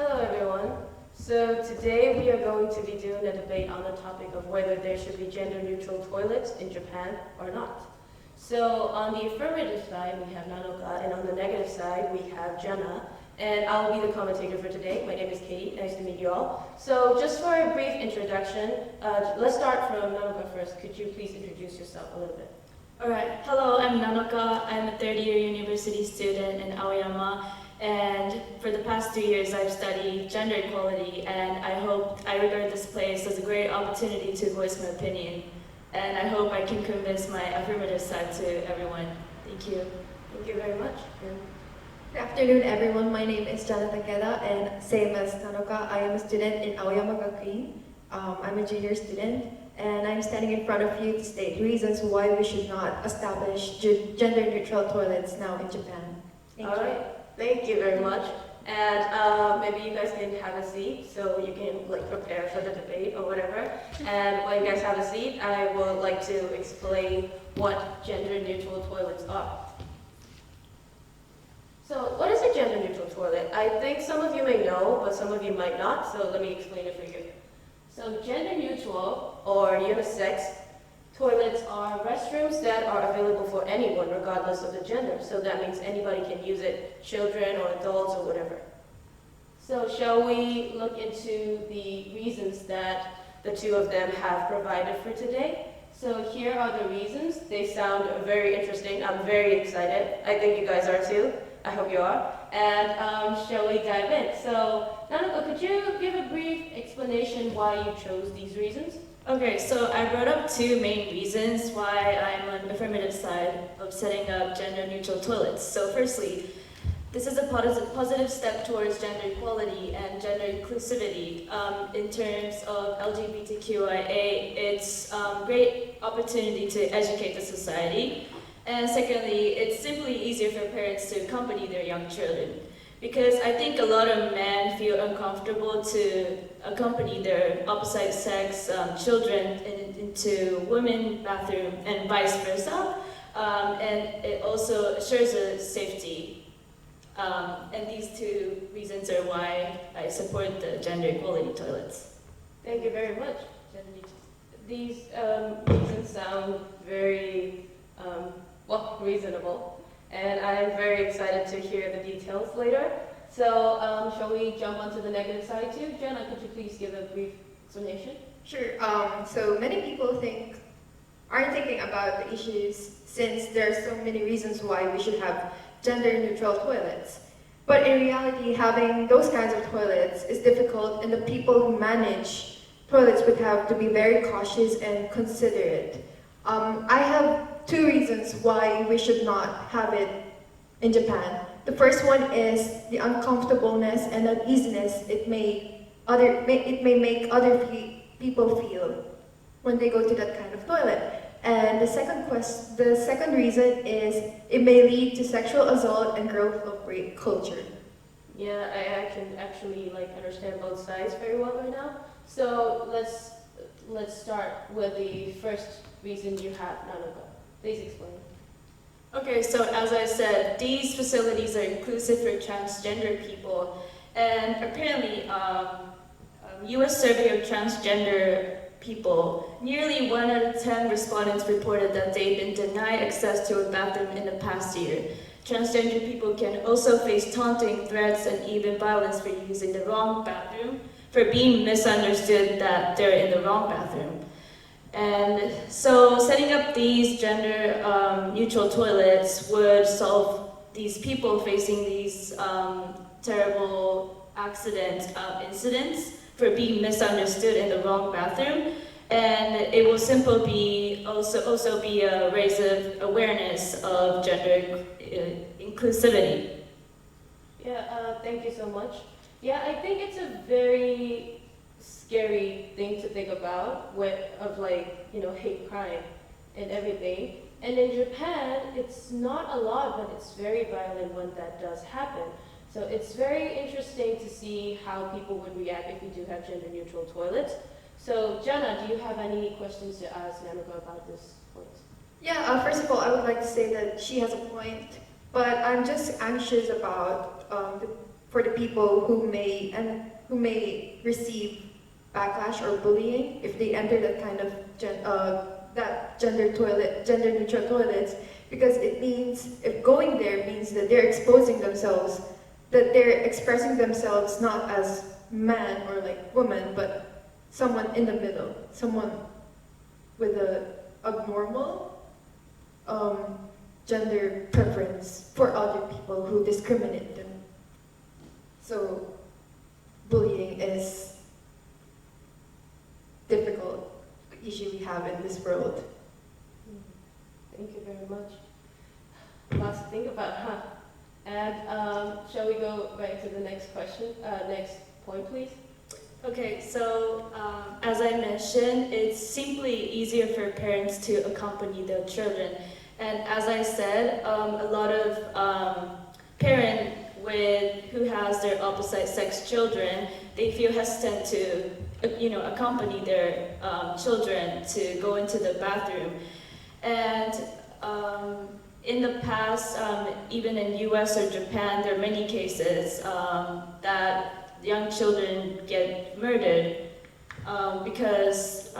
Hello everyone. So today we are going to be doing a debate on the topic of whether there should be gender-neutral toilets in Japan or not. So on the affirmative side we have Nanoka, and on the negative side we have Jenna. And I'll be the commentator for today. My name is Katie. Nice to meet you all. So just for a brief introduction, let's start from Nanoka first. Could you please introduce yourself a little bit? Alright, hello, I'm Nanoka. I'm a third-year university student in Aoyama, and for the past 2 years I've studied gender equality, and I regard this place as a great opportunity to voice my opinion, and I hope I can convince my affirmative side to everyone. Thank you. Thank you very much. Good afternoon, everyone. My name is Jana Takeda, and same as Nanoka, I am a student in Aoyama学院. I'm a junior student, and I'm standing in front of you to state reasons why we should not establish gender-neutral toilets now in Japan. All right. Thank you very much. And maybe you guys can have a seat so you can prepare for the debate or whatever. And while you guys have a seat, I would like to explain what gender-neutral toilets are. So what is a gender-neutral toilet? I think some of you may know, but some of you might not, so let me explain it for you. So gender-neutral or unisex toilets are restrooms that are available for anyone regardless of the gender. So that means anybody can use it, children or adults or whatever. So shall we look into the reasons that the two of them have provided for today? So here are the reasons. They sound very interesting. I'm very excited. I think you guys are too. I hope you are. And shall we dive in? So, Nanako, could you give a brief explanation why you chose these reasons? Okay, so I brought up two main reasons why I'm on the affirmative side of setting up gender-neutral toilets. So firstly, this is a positive step towards gender equality and gender inclusivity. In terms of LGBTQIA, it's a great opportunity to educate the society. And secondly, it's simply easier for parents to accompany their young children. Because I think a lot of men feel uncomfortable to accompany their opposite sex children into women's bathroom and vice versa. And it also assures a safety. And these two reasons are why I support the gender equality toilets. Thank you very much. These reasons sound very reasonable, and I'm very excited to hear the details later. So shall we jump onto the negative side too? Jenna, could you please give a brief explanation? Sure. So many people aren't thinking about the issues since there are so many reasons why we should have gender-neutral toilets. But in reality, having those kinds of toilets is difficult, and the people who manage toilets would have to be very cautious and considerate. I have two reasons why we should not have it in Japan. The first one is the uncomfortableness and uneasiness it may make other people feel when they go to that kind of toilet. And the second reason is it may lead to sexual assault and growth of rape culture. Yeah, I can actually understand both sides very well right now. So let's start with the first reason you have, Nanoka. Please explain. Okay, so as I said, these facilities are inclusive for transgender people, and apparently, U.S. survey of transgender people, nearly 1 out of 10 respondents reported that they've been denied access to a bathroom in the past year. Transgender people can also face taunting, threats, and even violence for using the wrong bathroom, for being misunderstood that they're in the wrong bathroom. And so setting up these gender-neutral toilets would solve these people facing these terrible incidents for being misunderstood in the wrong bathroom. And it will simply be also be a raise of awareness of gender inclusivity. Yeah, thank you so much. Yeah, I think it's a very scary thing to think about hate crime and everything. And in Japan, it's not a lot, but it's very violent when that does happen. So it's very interesting to see how people would react if we do have gender-neutral toilets. So Jana, do you have any questions to ask Nanoka about this point? Yeah, first of all, I would like to say that she has a point, but I'm just anxious about for the people who may receive backlash or bullying if they enter that kind of gender neutral toilets, because it means, if going there means that they're exposing themselves, that they're expressing themselves not as man or like woman, but someone in the middle, someone with a abnormal gender preference for other people who discriminate them. So bullying is difficult issue we have in this world. Thank you very much. Lots to think about, huh? And shall we go right to the next question? Next point, please. Okay, so as I mentioned, it's simply easier for parents to accompany their children. And as I said, a lot of parents who has their opposite sex children, they feel hesitant to accompany their children to go into the bathroom. And in the past, even in US or Japan, there are many cases that young children get murdered because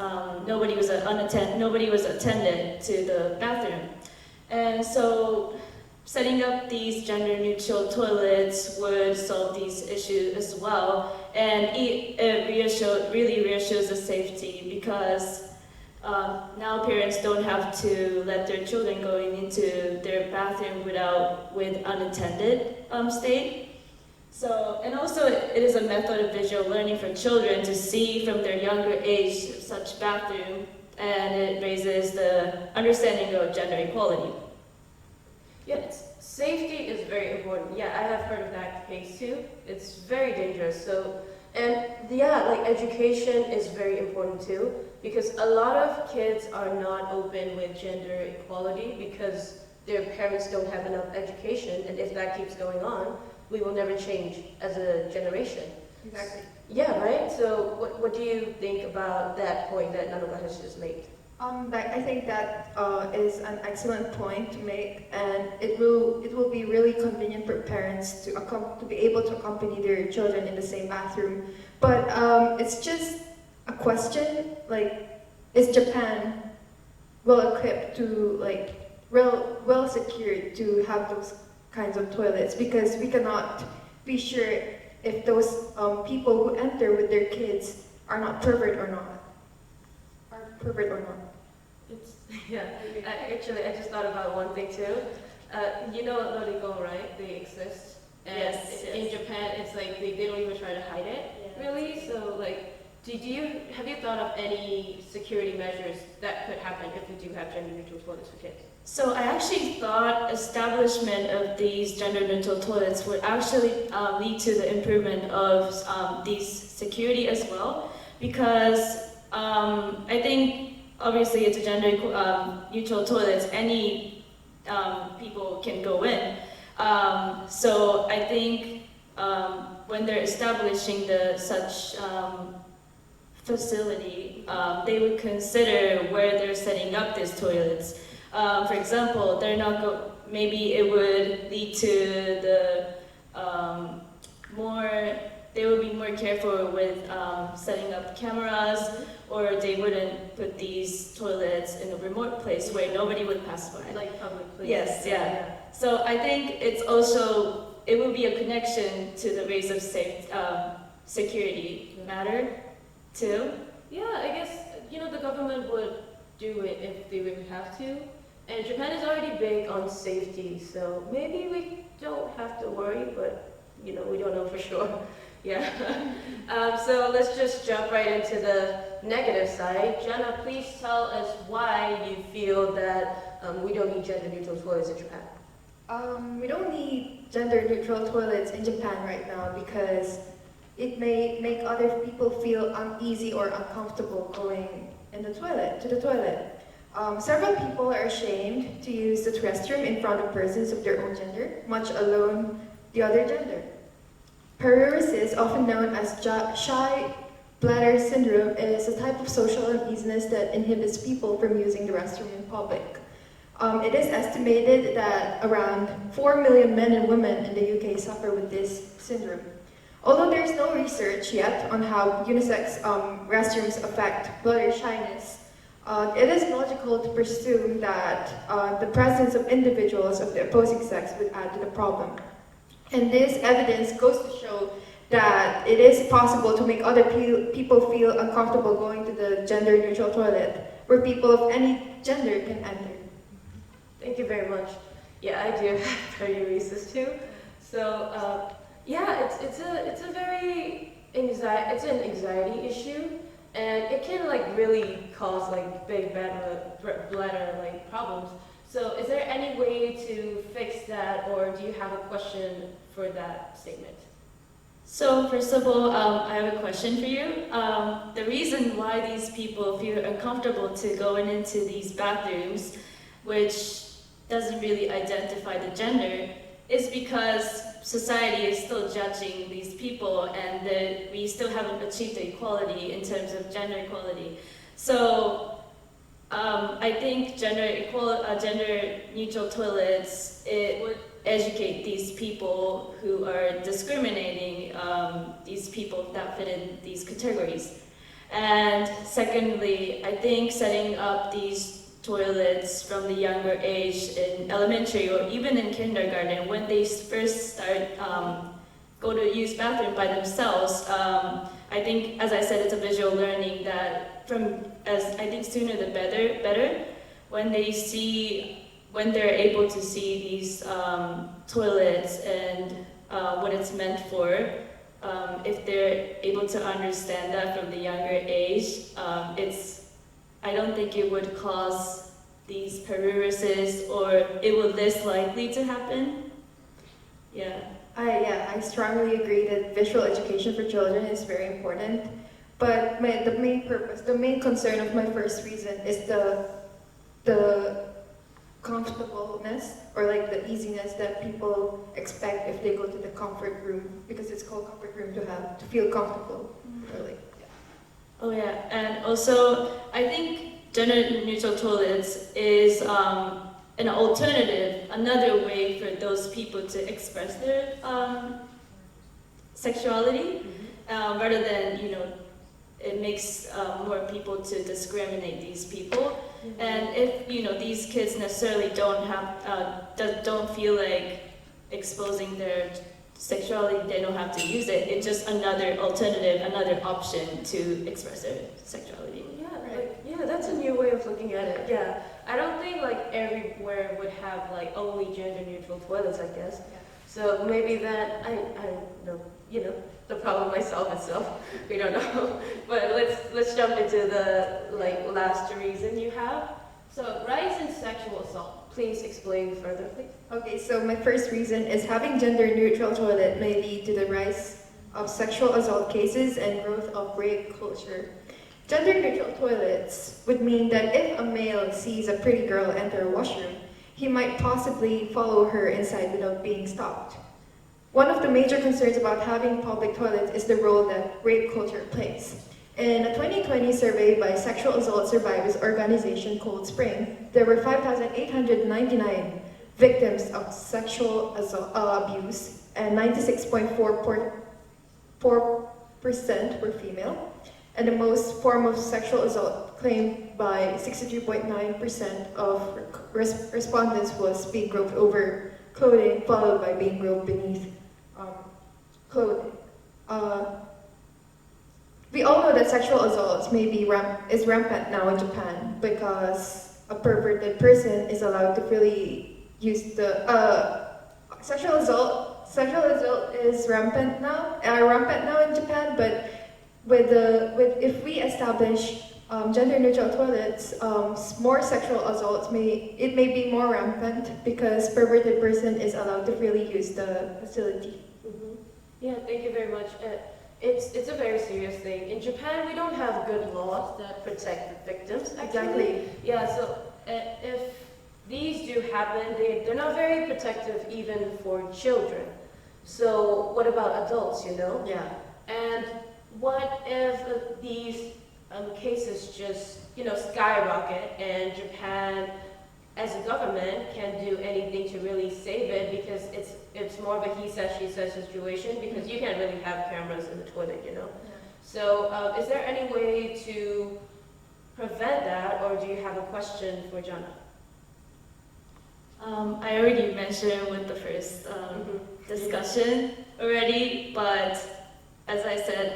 nobody was attended to the bathroom. And so setting up these gender-neutral toilets would solve these issues as well, and it really reassures the safety, because now parents don't have to let their children going into their bathroom with unattended state. So, and also it is a method of visual learning for children to see from their younger age such bathroom, and it raises the understanding of gender equality. Yes, safety is very important. Yeah, I have heard of that case too. It's very dangerous. So, and yeah, like education is very important too, because a lot of kids are not open with gender equality because their parents don't have enough education, and if that keeps going on, we will never change as a generation. Exactly. Yeah, right? So what do you think about that point that Nanoba has just made? I think that is an excellent point to make, and it will be really convenient for parents to be able to accompany their children in the same bathroom. But it's just a question, like, is Japan well equipped to, like, well secured to have those kinds of toilets? Because we cannot be sure if those people who enter with their kids are pervert or not. Yeah, actually, I just thought about one thing too. You know Lorigo, right? They exist. And Yes. in Japan, it's like they don't even try to hide it, really. So, like, have you thought of any security measures that could happen if we do have gender-neutral toilets for kids? So I actually thought establishment of these gender-neutral toilets would actually lead to the improvement of these security as well, because I think obviously it's a gender-neutral toilets, any people can go in. So I think when they're establishing such facility, they would consider where they're setting up these toilets. For example, maybe it would lead to they would be more careful with setting up cameras, or they wouldn't put these toilets in a remote place where nobody would pass by. Like public places. Yes, yeah. So I think it will be a connection to the raise of security matter too. Yeah, I guess, the government would do it if they would have to. And Japan is already big on safety, so maybe we don't have to worry, but, we don't know for sure. Yeah. So let's just jump right into the negative side. Jana, please tell us why you feel that we don't need gender-neutral toilets in Japan. We don't need gender-neutral toilets in Japan right now because it may make other people feel uneasy or uncomfortable going to the toilet. Several people are ashamed to use the restroom in front of persons of their own gender, much alone the other gender. Paralysis, often known as shy bladder syndrome, is a type of social uneasiness that inhibits people from using the restroom in public. It is estimated that around 4 million men and women in the UK suffer with this syndrome. Although there's no research yet on how unisex restrooms affect bladder shyness, it is logical to presume that the presence of individuals of the opposing sex would add to the problem. And this evidence goes to show that it is possible to make other people feel uncomfortable going to the gender-neutral toilet, where people of any gender can enter. Thank you very much. Yeah, I do have periuresis too. So yeah, it's an anxiety issue, and it can like really cause like big bladder like problems. So is there any way to fix that, or do you have a question for that statement? So first of all, I have a question for you. The reason why these people feel uncomfortable to going into these bathrooms, which doesn't really identify the gender, is because society is still judging these people, and that we still haven't achieved equality in terms of gender equality. So I think gender neutral toilets, it would educate these people who are discriminating these people that fit in these categories. And secondly, I think setting up these toilets from the younger age in elementary or even in kindergarten, when they first start go to use bathroom by themselves, I think, as I said, it's a visual learning that I think sooner the better, when they're able to see these toilets and what it's meant for, if they're able to understand that from the younger age, I don't think it would cause these periuresis, or it would less likely to happen. Yeah. I strongly agree that visual education for children is very important. But the main concern of my first reason is the comfortableness, or like the easiness that people expect if they go to the comfort room, because it's called comfort room to feel comfortable. Really. Oh yeah, and also I think gender-neutral toilets is an alternative, another way for those people to express their sexuality, rather than, it makes more people to discriminate these people. And if, these kids necessarily don't feel like exposing their sexuality, they don't have to use it. It's just another alternative, another option to express their sexuality. Yeah, that's a new way of looking at it. Yeah, I don't think like everywhere would have like only gender-neutral toilets, I guess. Yeah. So maybe that I don't know, the problem itself. We don't know. But let's jump into the last reason you have. So rise in sexual assault. Please explain further, please. Okay, so my first reason is having gender-neutral toilet may lead to the rise of sexual assault cases and growth of rape culture. Gender-neutral toilets would mean that if a male sees a pretty girl enter a washroom, he might possibly follow her inside without being stopped. One of the major concerns about having public toilets is the role that rape culture plays. In a 2020 survey by sexual assault survivors organization Cold Spring, there were 5,899 victims of sexual abuse, and 96.4% were female. And the most form of sexual assault claimed by 63.9% of respondents was being groped over clothing, followed by being groped beneath clothing. We all know that sexual assault is rampant now in Japan, because a perverted person is allowed to freely use the sexual assault. Sexual assault is rampant now in Japan, but if we establish gender-neutral toilets, more sexual assaults may be more rampant, because perverted person is allowed to freely use the facility. Yeah, thank you very much. It's a very serious thing. In Japan, we don't have good laws that protect the victims. Actually. Exactly. Yeah, so if these do happen, they're not very protective even for children. So what about adults, Yeah. And what if these cases just, skyrocket, and Japan as a government, can't do anything to really save it because it's more of a he says, she says situation because you can't really have cameras in the toilet, you know? So is there any way to prevent that, or do you have a question for Jana? I already mentioned with the first discussion already, but as I said,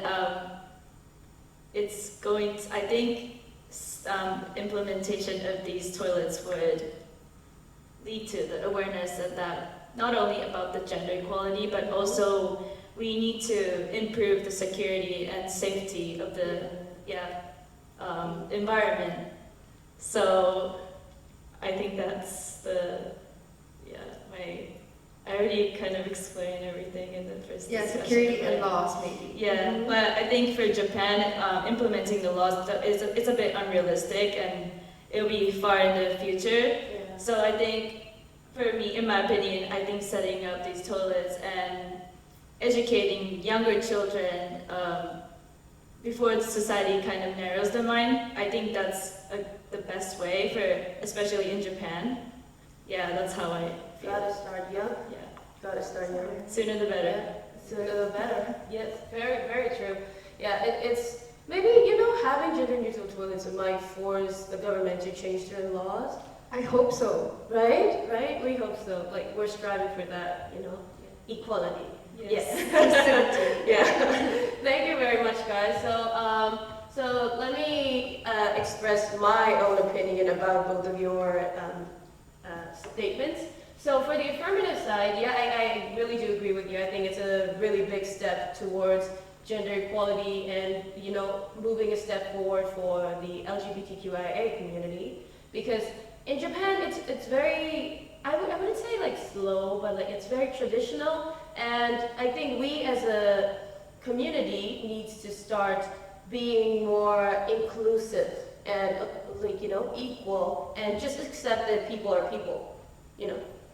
it's going to, I think implementation of these toilets would lead to the awareness of that, not only about the gender equality, but also we need to improve the security and safety of the environment. So I think that's I already kind of explained everything in the first discussion. Security and laws maybe. Yeah, but I think for Japan, implementing the laws it's a bit unrealistic and it'll be far in the future. Yeah. So I think, for me, in my opinion, I think setting up these toilets and educating younger children before society kind of narrows their mind, I think that's the best way for, especially in Japan. Yeah, that's how I feel. Gotta start young. Yeah, Gotta start young. sooner the better. Yeah, sooner the better. Yes, very, very true. Yeah, it's maybe, having gender-neutral toilets might force the government to change their laws. I hope so. Right? Right? We hope so. Like, we're striving for that, equality. Yes. Yeah. Thank you very much, guys. So let me express my own opinion about both of your statements. So for the affirmative side, I really do agree with you. I think it's a really big step towards gender equality and, moving a step forward for the LGBTQIA community. Because in Japan, it's very, I wouldn't say like slow, but like it's very traditional. And I think we as a community needs to start being more inclusive and equal and just accept that people are people,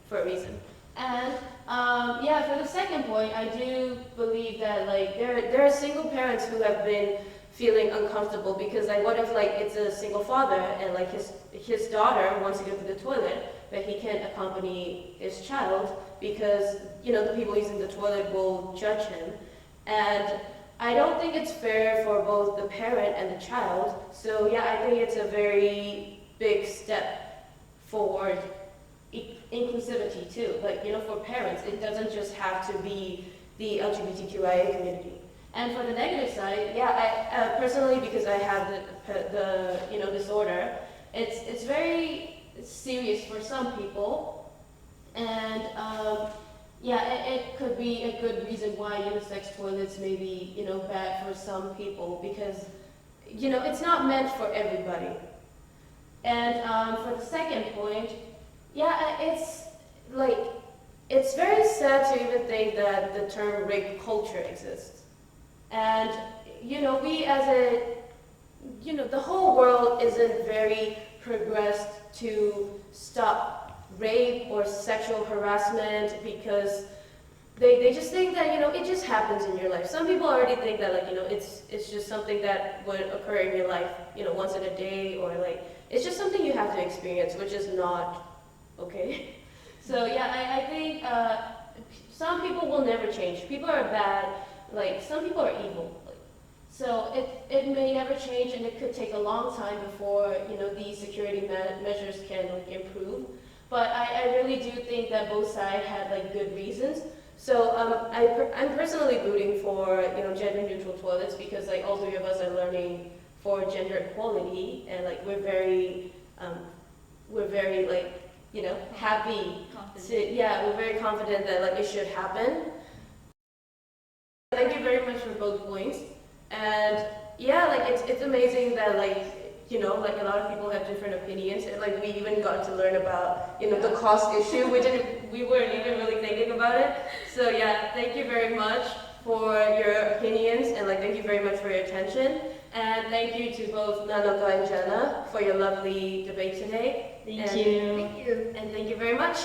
for a reason. And for the second point, I do believe that there are single parents who have been feeling uncomfortable because what if it's a single father and his daughter wants to go to the toilet, but he can't accompany his child because the people using the toilet will judge him. And I don't think it's fair for both the parent and the child. So I think it's a very big step forward inclusivity too. For parents, it doesn't just have to be the LGBTQIA community. And for the negative side, I personally, because I have the disorder, it's very serious for some people, and it could be a good reason why unisex toilets may be bad for some people because it's not meant for everybody. And for the second point, it's very sad to even think that the term rape culture exists. And, we as the whole world isn't very progressed to stop rape or sexual harassment because they just think that, it just happens in your life. Some people already think that, it's just something that would occur in your life, once in a day, or it's just something you have to experience, which is not okay. So, I think some people will never change. People are bad. Some people are evil. So it may never change, and it could take a long time before, these security measures can, improve. But I really do think that both sides had, good reasons. So I'm personally rooting for, gender-neutral toilets because, all three of us are learning for gender equality, and, we're very, happy. We're very confident that, it should happen. Thank you very much for both points. And it's amazing that a lot of people have different opinions, and we even got to learn about the cost issue. We weren't even really thinking about it. So thank you very much for your opinions, and thank you very much for your attention. And thank you to both Nanoka and Jana for your lovely debate today. Thank you. Thank you. And thank you very much.